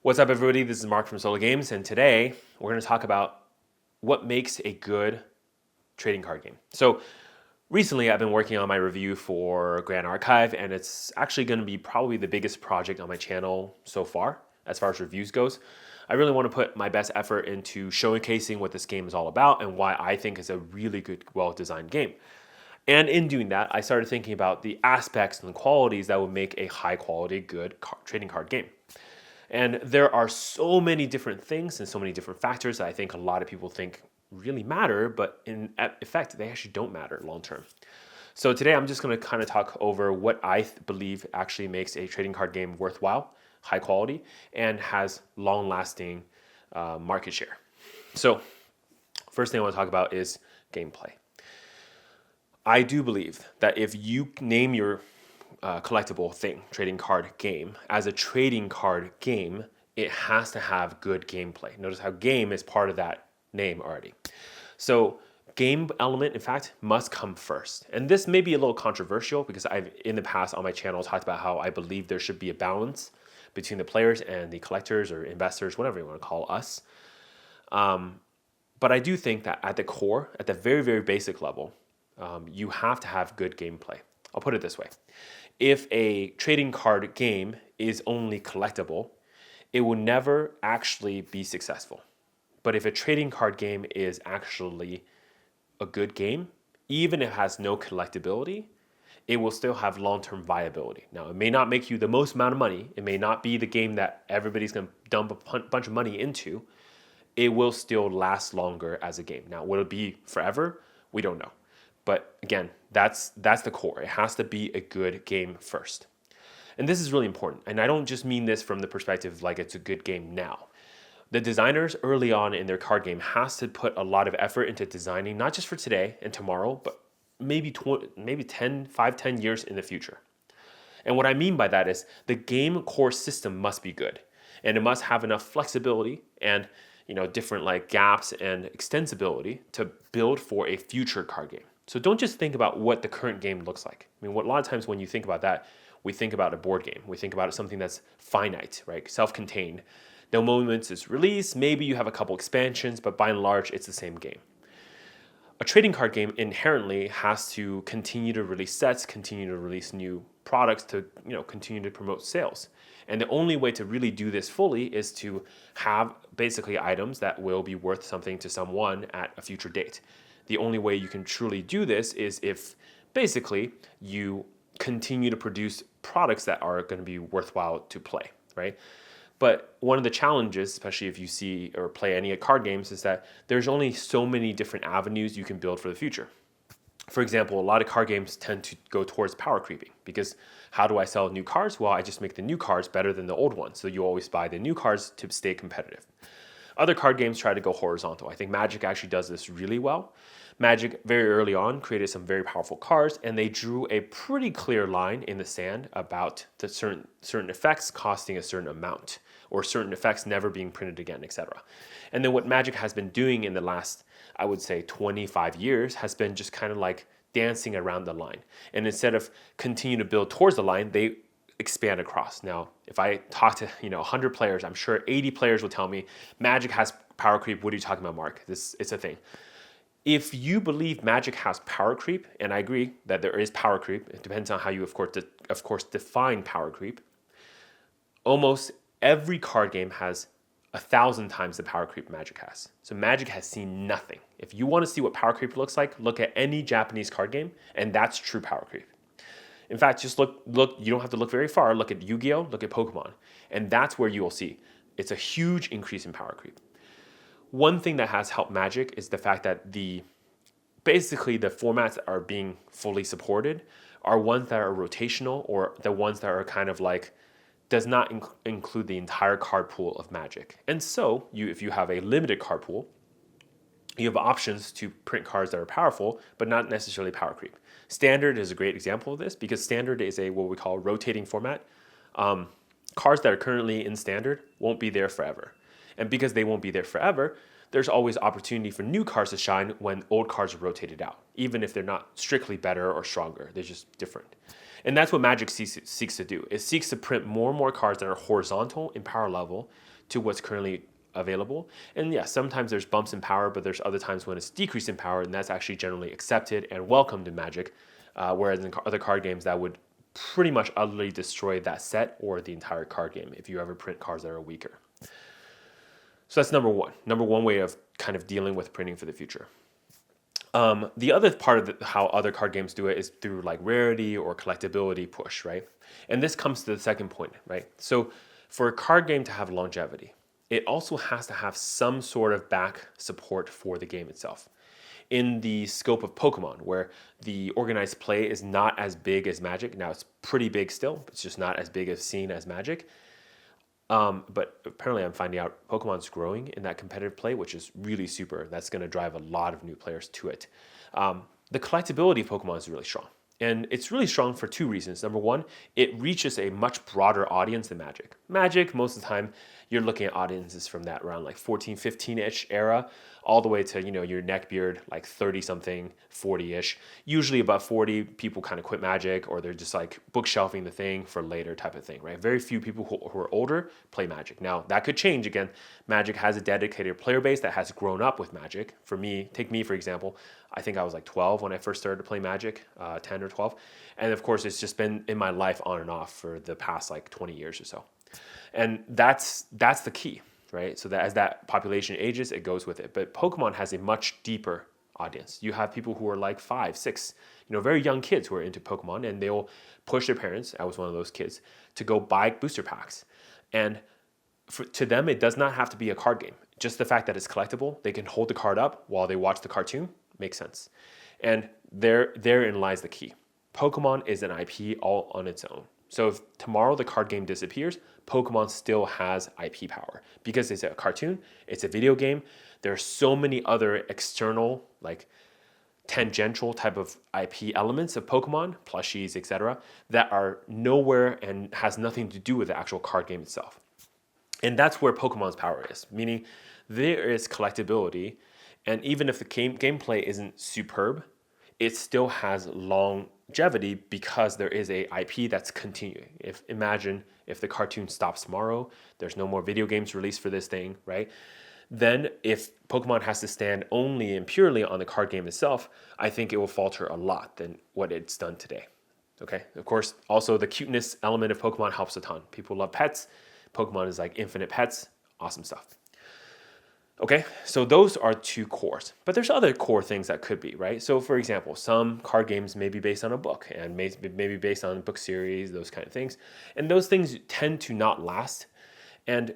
What's up, everybody? This is Mark from Solo Games, and today we're going to talk about what makes a good trading card game. So, recently I've been working on my review for Grand Archive, and it's actually going to be probably the biggest project on my channel so far, as far as reviews goes. I really want to put my best effort into showcasing what this game is all about and why I think it's a really good, well-designed game. And in doing that, I started thinking about the aspects and the qualities that would make a high-quality, good trading card game. And there are so many different things and so many different factors that I think a lot of people think really matter, but in effect, they actually don't matter long term. So today I'm just going to kind of talk over what I believe actually makes a trading card game worthwhile, high quality, and has long lasting market share. So first thing I want to talk about is gameplay. I do believe that if you name your collectible thing, trading card game, as a trading card game, it has to have good gameplay. Notice how game is part of that name already. So game element, in fact, must come first. And this may be a little controversial because I've, in the past on my channel, talked about how I believe there should be a balance between the players and the collectors or investors, whatever you want to call us. But I do think that at the core, at the very, very basic level, you have to have good gameplay. I'll put it this way. If a trading card game is only collectible, it will never actually be successful. But if a trading card game is actually a good game, even if it has no collectibility, it will still have long-term viability. Now, it may not make you the most amount of money. It may not be the game that everybody's going to dump a bunch of money into. It will still last longer as a game. Now, will it be forever? We don't know. But again, that's the core. It has to be a good game first. And this is really important. And I don't just mean this from the perspective like it's a good game now. The designers early on in their card game has to put a lot of effort into designing, not just for today and tomorrow, but maybe 10 years in the future. And what I mean by that is the game core system must be good. And it must have enough flexibility and different like gaps and extensibility to build for a future card game. So don't just think about what the current game looks like. I mean, a lot of times when you think about that, we think about a board game. We think about it something that's finite, right? Self-contained. The moment it's released, maybe you have a couple expansions, but by and large, it's the same game. A trading card game inherently has to continue to release sets, continue to release new products to continue to promote sales. And the only way to really do this fully is to have basically items that will be worth something to someone at a future date. The only way you can truly do this is if basically you continue to produce products that are going to be worthwhile to play, right? But one of the challenges, especially if you see or play any card games, is that there's only so many different avenues you can build for the future. For example, a lot of card games tend to go towards power creeping because how do I sell new cards? Well, I just make the new cards better than the old ones. So you always buy the new cards to stay competitive. Other card games try to go horizontal. I think Magic actually does this really well. Magic, very early on, created some very powerful cards, and they drew a pretty clear line in the sand about the certain effects costing a certain amount, or certain effects never being printed again, etc. And then what Magic has been doing in the last, I would say, 25 years has been just kind of like dancing around the line. And instead of continue to build towards the line, they expand across. Now, if I talk to 100 players, I'm sure 80 players will tell me Magic has power creep. What are you talking about, Mark? It's a thing. If you believe Magic has power creep, and I agree that there is power creep, it depends on how you of course define power creep. Almost every card game has 1,000 times the power creep Magic has. So Magic has seen nothing. If you want to see what power creep looks like, look at any Japanese card game, and that's true power creep. In fact, just look, you don't have to look very far. Look at Yu-Gi-Oh!, look at Pokemon. And that's where you will see it's a huge increase in power creep. One thing that has helped Magic is the fact that basically the formats that are being fully supported are ones that are rotational, or the ones that are kind of like does not include the entire card pool of Magic. And so if you have a limited card pool, you have options to print cards that are powerful, but not necessarily power creep. Standard is a great example of this because Standard is what we call rotating format. Cards that are currently in Standard won't be there forever. And because they won't be there forever, there's always opportunity for new cards to shine when old cards are rotated out, even if they're not strictly better or stronger. They're just different. And that's what Magic seeks to do. It seeks to print more and more cards that are horizontal in power level to what's currently available. And yeah, sometimes there's bumps in power, but there's other times when it's decreased in power, and that's actually generally accepted and welcomed in Magic. Whereas in other card games, that would pretty much utterly destroy that set or the entire card game if you ever print cards that are weaker. So that's number one. Number one way of kind of dealing with printing for the future. The other part of how other card games do it is through like rarity or collectability push, right? And this comes to the second point, right? So for a card game to have longevity, it also has to have some sort of back support for the game itself. In the scope of Pokemon, where the organized play is not as big as Magic. Now it's pretty big still, but it's just not as big as seen as Magic. But apparently I'm finding out Pokemon's growing in that competitive play, which is really super. That's going to drive a lot of new players to it. The collectability of Pokemon is really strong. And it's really strong for two reasons. Number one, it reaches a much broader audience than Magic. Magic, most of the time, you're looking at audiences from that around like 14, 15-ish era, all the way to, your neckbeard, like 30-something, 40-ish. Usually about 40, people kind of quit Magic, or they're just like bookshelving the thing for later type of thing, right? Very few people who are older play Magic. Now, that could change again. Magic has a dedicated player base that has grown up with Magic. For me, take me for example, I think I was like 12 when I first started to play Magic, 10 or 12. And of course, it's just been in my life on and off for the past like 20 years or so. And that's the key, right? So that as that population ages, it goes with it. But Pokemon has a much deeper audience. You have people who are like 5, 6, very young kids who are into Pokemon, and they'll push their parents, I was one of those kids, to go buy booster packs. And to them, it does not have to be a card game. Just the fact that it's collectible, they can hold the card up while they watch the cartoon, makes sense. And therein lies the key. Pokemon is an IP all on its own. So if tomorrow the card game disappears, Pokemon still has IP power because it's a cartoon, it's a video game. There are so many other external, like tangential type of IP elements of Pokemon, plushies, etc., that are nowhere and has nothing to do with the actual card game itself. And that's where Pokemon's power is, meaning there is collectability, and even if the gameplay isn't superb, it still has longevity because there is a IP that's continuing. Imagine if the cartoon stops tomorrow, there's no more video games released for this thing, right? Then if Pokemon has to stand only and purely on the card game itself, I think it will falter a lot than what it's done today. Okay, of course, also the cuteness element of Pokemon helps a ton. People love pets. Pokemon is like infinite pets. Awesome stuff. Okay, so those are two cores, but there's other core things that could be, right? So for example, some card games may be based on a book and maybe based on a book series, those kind of things. And those things tend to not last. And,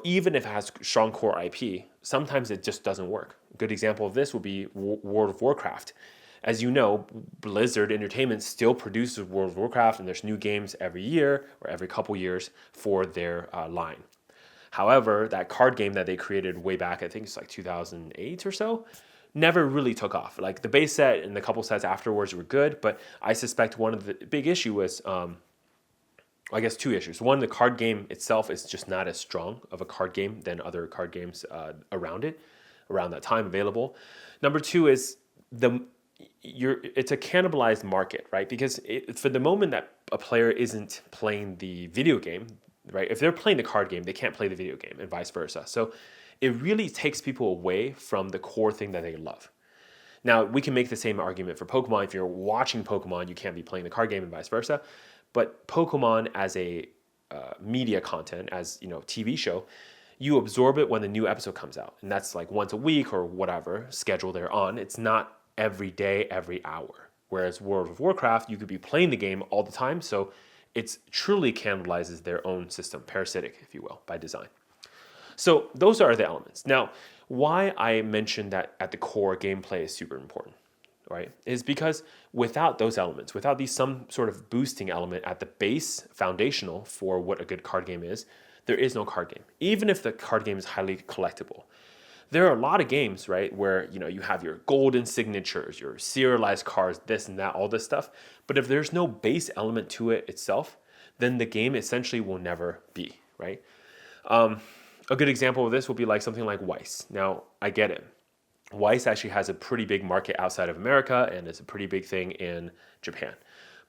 even if it has strong core IP, sometimes it just doesn't work. A good example of this would be World of Warcraft. As you know, Blizzard Entertainment still produces World of Warcraft, and there's new games every year or every couple years for their line. However, that card game that they created way back, I think it's like 2008 or so, never really took off. Like the base set and the couple sets afterwards were good, but I suspect one of the big issue was, I guess two issues. One, the card game itself is just not as strong of a card game than other card games around that time available. Number two is it's a cannibalized market, right? Because for the moment that a player isn't playing the video game, right? If they're playing the card game, they can't play the video game and vice versa. So it really takes people away from the core thing that they love. Now, we can make the same argument for Pokemon. If you're watching Pokemon, you can't be playing the card game and vice versa. But Pokemon as a media content, as TV show, you absorb it when the new episode comes out. And that's like once a week or whatever schedule they're on. It's not every day, every hour. Whereas World of Warcraft, you could be playing the game all the time. So it truly cannibalizes their own system, parasitic, if you will, by design. So those are the elements. Now, why I mentioned that at the core, gameplay is super important, right? Is because without those elements, without some sort of boosting element at the base, foundational for what a good card game is, there is no card game. Even if the card game is highly collectible. There are a lot of games, right, where you have your golden signatures, your serialized cards, this and that, all this stuff. But if there's no base element to it itself, then the game essentially will never be, right? A good example of this would be like something like Weiss. Now, I get it. Weiss actually has a pretty big market outside of America, and it's a pretty big thing in Japan.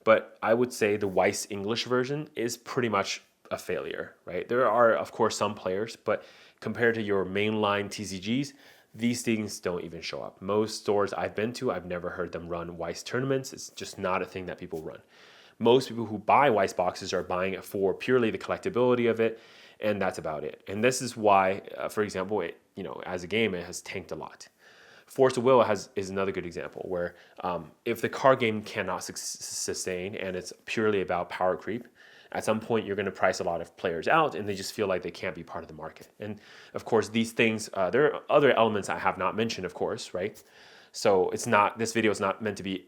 but I would say the Weiss English version is pretty much a failure, right? There are, of course, some players, but compared to your mainline TCGs, these things don't even show up. Most stores I've been to, I've never heard them run Weiss tournaments. It's just not a thing that people run. Most people who buy Weiss boxes are buying it for purely the collectability of it, and that's about it. And this is why, for example, as a game, it has tanked a lot. Force of Will is another good example where if the card game cannot sustain and it's purely about power creep, at some point you're going to price a lot of players out and they just feel like they can't be part of the market. And of course, these things, there are other elements I have not mentioned, of course, right? So this video is not meant to be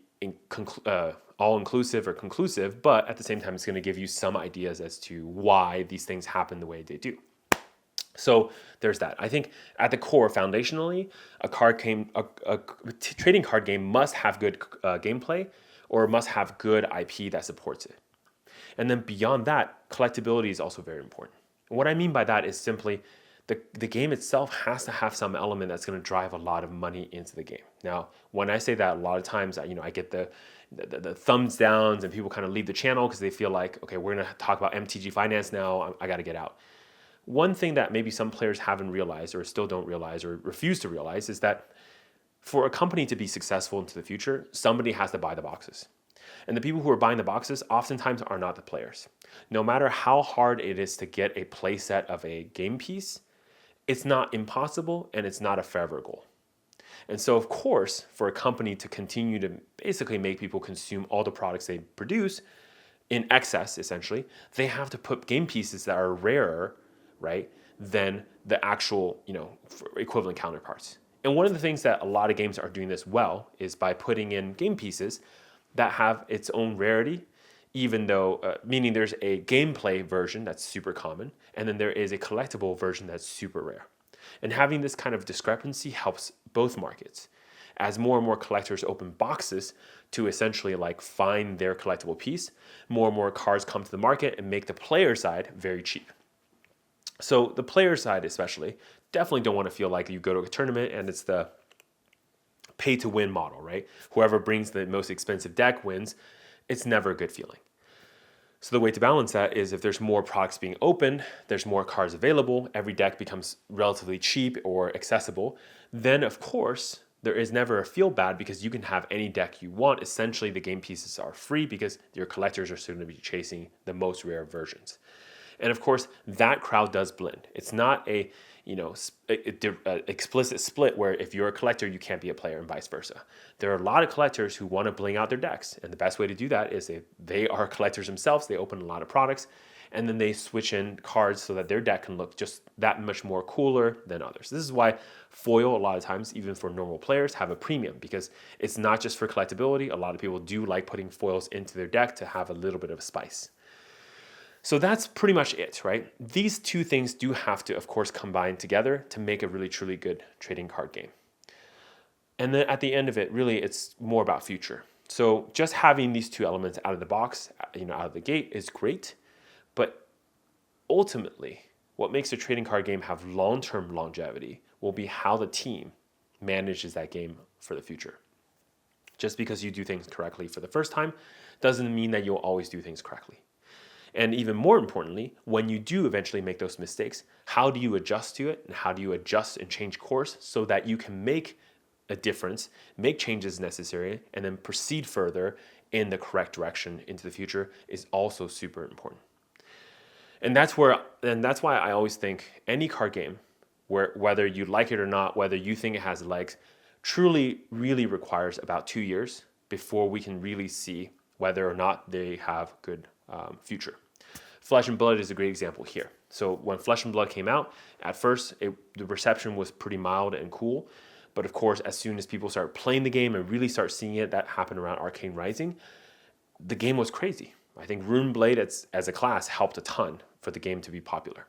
all-inclusive or conclusive, but at the same time, it's going to give you some ideas as to why these things happen the way they do. So there's that. I think at the core, foundationally, a trading card game must have good gameplay or must have good IP that supports it. And then beyond that, collectibility is also very important. And what I mean by that is simply the game itself has to have some element that's going to drive a lot of money into the game. Now, when I say that, a lot of times, I get the thumbs downs and people kind of leave the channel because they feel like, okay, we're going to talk about MTG finance now. I got to get out. One thing that maybe some players haven't realized or still don't realize or refuse to realize is that for a company to be successful into the future, somebody has to buy the boxes. And the people who are buying the boxes oftentimes are not the players. No matter how hard it is to get a play set of a game piece, it's not impossible and it's not a forever goal. And so, of course, for a company to continue to basically make people consume all the products they produce in excess, essentially, they have to put game pieces that are rarer, right, than the actual, equivalent counterparts. And one of the things that a lot of games are doing this well is by putting in game pieces that have its own rarity, even though, meaning there's a gameplay version that's super common, and then there is a collectible version that's super rare. And having this kind of discrepancy helps both markets. As more and more collectors open boxes to essentially find their collectible piece, more and more cards come to the market and make the player side very cheap. So the player side especially definitely don't want to feel like you go to a tournament and it's the pay to win model, right? Whoever brings the most expensive deck wins. It's never a good feeling. So the way to balance that is if there's more products being opened, there's more cards available, every deck becomes relatively cheap or accessible, then of course there is never a feel bad because you can have any deck you want. Essentially the game pieces are free because your collectors are soon going to be chasing the most rare versions. And of course, that crowd does blend. It's not a explicit split where if you're a collector, you can't be a player and vice versa. There are a lot of collectors who want to bling out their decks. And the best way to do that is if they are collectors themselves, they open a lot of products, and then they switch in cards so that their deck can look just that much more cooler than others. This is why foil, a lot of times, even for normal players, have a premium because it's not just for collectability. A lot of people do like putting foils into their deck to have a little bit of a spice. So that's pretty much it, right? These two things do have to, of course, combine together to make a really, truly good trading card game. And then at the end of it, really, it's more about future. So just having these two elements out of the box, out of the gate is great. But ultimately, what makes a trading card game have long-term longevity will be how the team manages that game for the future. Just because you do things correctly for the first time doesn't mean that you'll always do things correctly. And even more importantly, when you do eventually make those mistakes, how do you adjust to it and how do you adjust and change course so that you can make a difference, make changes necessary, and then proceed further in the correct direction into the future is also super important. And that's why I always think any card game, whether you like it or not, whether you think it has legs, truly really requires about 2 years before we can really see whether or not they have good future. Flesh and Blood is a great example here. So when Flesh and Blood came out, at first the reception was pretty mild and cool, but of course as soon as people start playing the game and really start seeing it, that happened around Arcane Rising, the game was crazy. I think Runeblade as a class helped a ton for the game to be popular.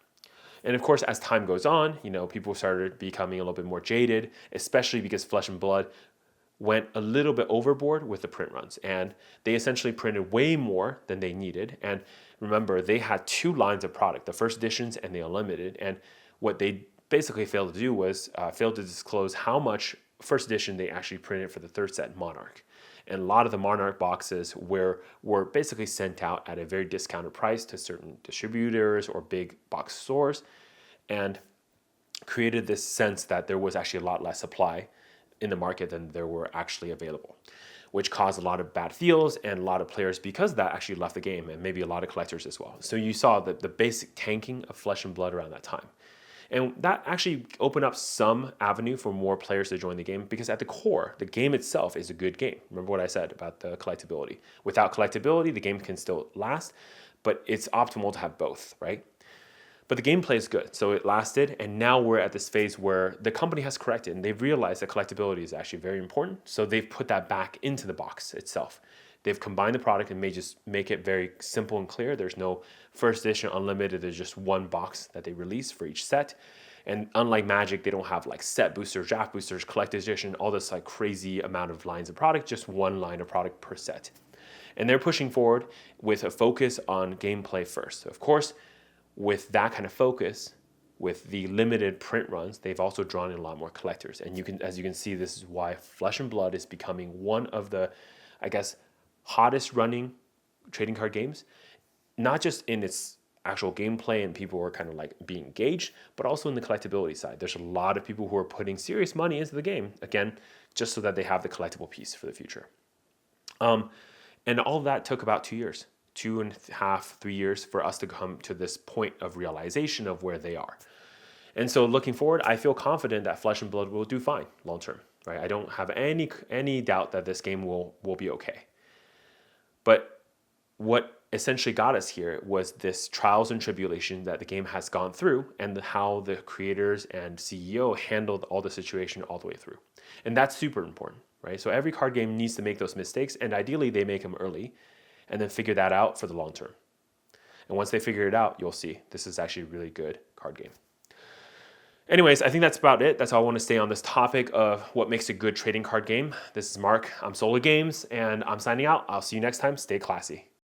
And of course as time goes on, people started becoming a little bit more jaded, especially because Flesh and Blood went a little bit overboard with the print runs, and they essentially printed way more than they needed. And remember, they had 2 lines of product, the first editions and the unlimited, and what they basically failed to do was failed to disclose how much first edition they actually printed for the third set, Monarch. And a lot of the Monarch boxes were basically sent out at a very discounted price to certain distributors or big box stores, and created this sense that there was actually a lot less supply in the market than there were actually available, which caused a lot of bad feels, and a lot of players, because of that, actually left the game, and maybe a lot of collectors as well. So you saw the basic tanking of Flesh and Blood around that time. And that actually opened up some avenue for more players to join the game, because at the core, the game itself is a good game. Remember what I said about the collectability. Without collectability, the game can still last, but it's optimal to have both, right? But the gameplay is good, so it lasted, and now we're at this phase where the company has corrected, and they've realized that collectability is actually very important, so they've put that back into the box itself. They've combined the product and may just make it very simple and clear. There's no first edition unlimited, there's just one box that they release for each set. And unlike Magic, they don't have like set boosters, draft boosters, collector's edition, all this like crazy amount of lines of product, just one line of product per set. And they're pushing forward with a focus on gameplay first. Of course, with that kind of focus, with the limited print runs, they've also drawn in a lot more collectors. And as you can see, this is why Flesh and Blood is becoming one of the, I guess, hottest running trading card games, not just in its actual gameplay and people are kind of like being engaged, but also in the collectability side. There's a lot of people who are putting serious money into the game, again, just so that they have the collectible piece for the future. And all of that took about 2 years. 2.5, 3 years for us to come to this point of realization of where they are. And so looking forward, I feel confident that Flesh and Blood will do fine long term, right? I don't have any doubt that this game will be okay. But what essentially got us here was this trials and tribulation that the game has gone through, and how the creators and CEO handled all the situation all the way through. And that's super important, right? So every card game needs to make those mistakes, and ideally they make them early, and then figure that out for the long term. And once they figure it out, you'll see this is actually a really good card game. Anyways, I think that's about it. That's all I want to say on this topic of what makes a good trading card game. This is Mark. I'm Solar Games, and I'm signing out. I'll see you next time. Stay classy.